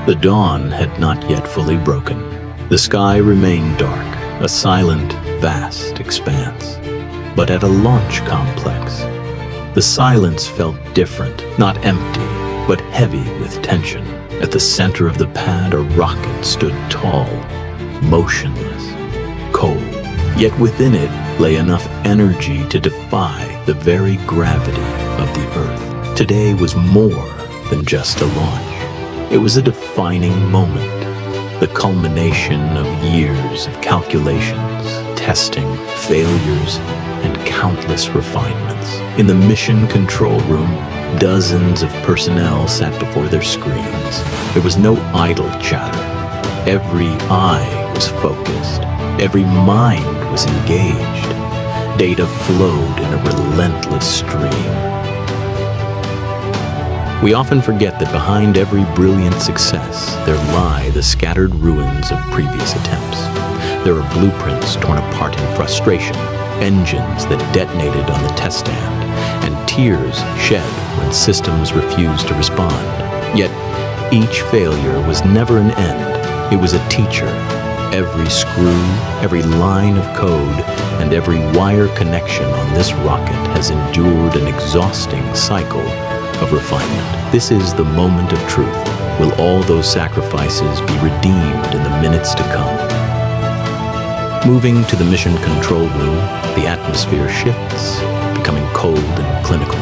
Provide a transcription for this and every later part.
The dawn had not yet fully broken. The sky remained dark, a silent, vast expanse. But at a launch complex, the silence felt different, not empty, but heavy with tension. At the center of the pad, a rocket stood tall, motionless, cold. Yet within it lay enough energy to defy the very gravity of the Earth. Today was more than just a launch. It was a defining moment, the culmination of years of calculations, testing, failures, and countless refinements. In the mission control room, dozens of personnel sat before their screens. There was no idle chatter. Every eye was focused. Every mind was engaged. Data flowed in a relentless stream. We often forget that behind every brilliant success, there lie the scattered ruins of previous attempts. There are blueprints torn apart in frustration, engines that detonated on the test stand, and tears shed when systems refused to respond. Yet, each failure was never an end. It was a teacher. Every screw, every line of code, and every wire connection on this rocket has endured an exhausting cycle of refinement. This is the moment of truth. Will all those sacrifices be redeemed in the minutes to come? Moving to the mission control room, the atmosphere shifts, becoming cold and clinical.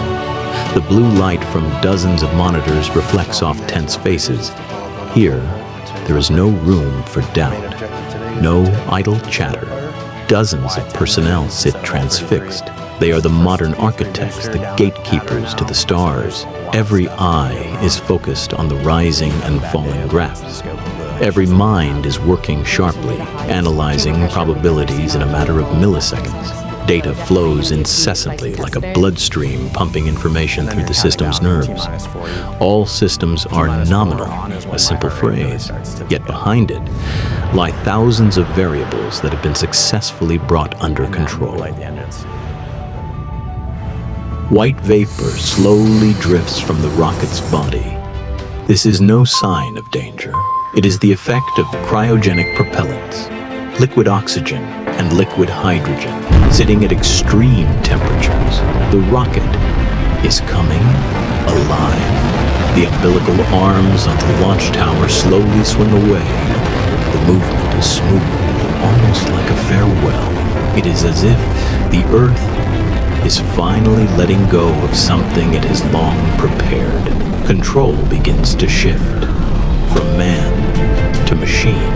The blue light from dozens of monitors reflects off tense faces. Here, there is no room for doubt, no idle chatter. Dozens of personnel sit transfixed. They are the modern architects, the gatekeepers to the stars. Every eye is focused on the rising and falling graphs. Every mind is working sharply, analyzing probabilities in a matter of milliseconds. Data flows incessantly like a bloodstream pumping information through the system's nerves. All systems are nominal, a simple phrase, yet behind it lie thousands of variables that have been successfully brought under control. White vapor slowly drifts from the rocket's body. This is no sign of danger. It is the effect of cryogenic propellants, liquid oxygen and liquid hydrogen, sitting at extreme temperatures. The rocket is coming alive. The umbilical arms on the launch tower slowly swing away. The movement is smooth, almost like a farewell. It is as if the Earth is finally letting go of something it has long prepared. Control begins to shift from man to machine.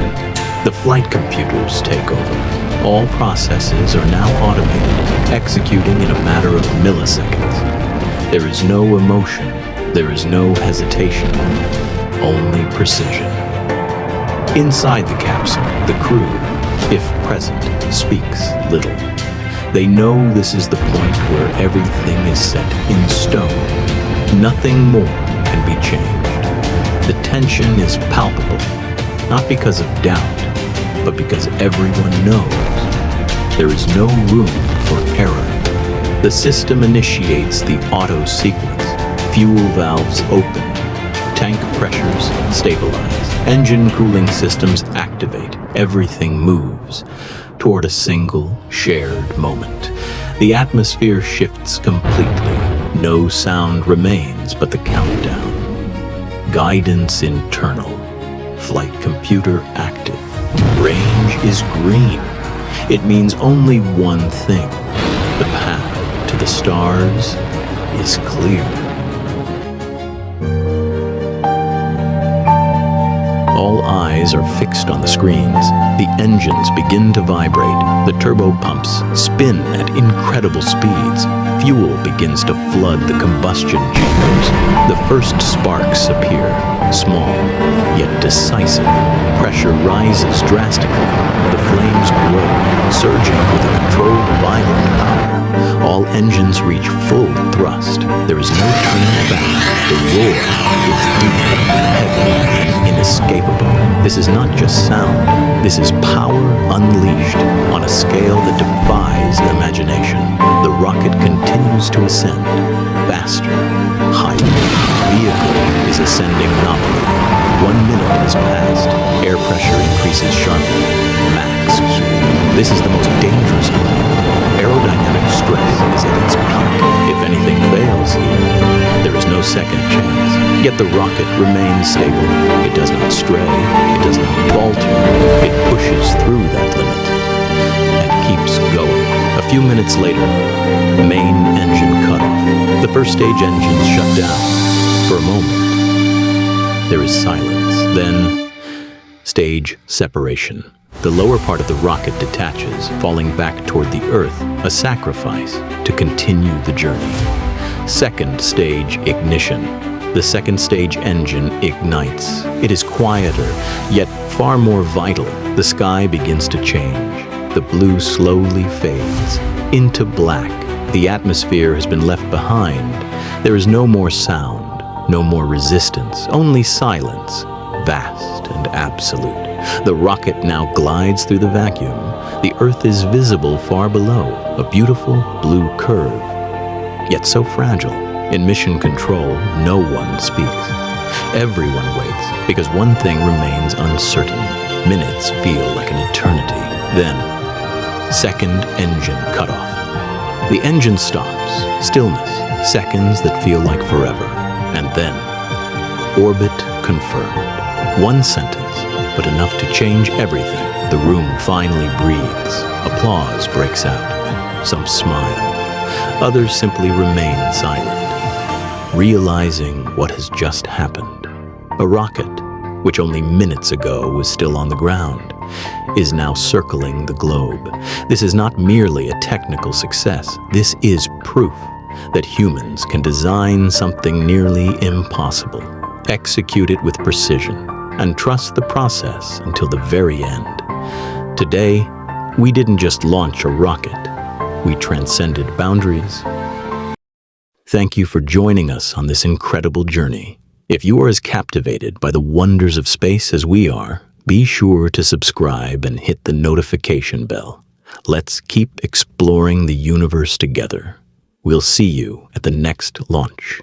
The flight computers take over. All processes are now automated, executing in a matter of milliseconds. There is no emotion, there is no hesitation, only precision. Inside the capsule, the crew, if present, speaks little. They know this is the point where everything is set in stone. Nothing more can be changed. The tension is palpable, not because of doubt, but because everyone knows there is no room for error. The system initiates the auto sequence. Fuel valves open. Tank pressures stabilize. Engine cooling systems activate. Everything moves toward a single, shared moment. The atmosphere shifts completely. No sound remains but the countdown. Guidance internal. Flight computer active. Range is green. It means only one thing. The path to the stars is clear. All eyes are fixed on the screens. The engines begin to vibrate. The turbo pumps spin at incredible speeds. Fuel begins to flood the combustion chambers. The first sparks appear, small, yet decisive. Pressure rises drastically. The flames grow, surging with a controlled, violent power. All engines reach full thrust. There is no turning back. The roar is deep, heavy, and inescapable. This is not just sound. This is power unleashed on a scale that defies imagination. The rocket continues to ascend, faster, higher. The vehicle is ascending nominally. 1 minute has passed. Air pressure increases sharply. Max. This is the most dangerous point. Aerodynamic stress is at its peak. If anything fails here, there is no second chance. Yet the rocket remains stable. It does not stray. It does not falter. It pushes through that limit and keeps going. A few minutes later, main engine cutoff. The first stage engines shut down. For a moment, there is silence. Then, stage separation. The lower part of the rocket detaches, falling back toward the Earth, a sacrifice to continue the journey. Second stage ignition. The second stage engine ignites. It is quieter, yet far more vital. The sky begins to change. The blue slowly fades into black. The atmosphere has been left behind. There is no more sound, no more resistance, only silence, vast and absolute. The rocket now glides through the vacuum. The Earth is visible far below, a beautiful blue curve, yet so fragile. In mission control, no one speaks. Everyone waits, because one thing remains uncertain. Minutes feel like an eternity. Then, second engine cutoff. The engine stops. Stillness. Seconds that feel like forever. And then, orbit confirmed. One sentence, but enough to change everything. The room finally breathes. Applause breaks out. Some smile. Others simply remain silent, realizing what has just happened. A rocket, which only minutes ago was still on the ground, is now circling the globe. This is not merely a technical success. This is proof that humans can design something nearly impossible, execute it with precision, and trust the process until the very end. Today, we didn't just launch a rocket. We transcended boundaries. Thank you for joining us on this incredible journey. If you are as captivated by the wonders of space as we are, be sure to subscribe and hit the notification bell. Let's keep exploring the universe together. We'll see you at the next launch.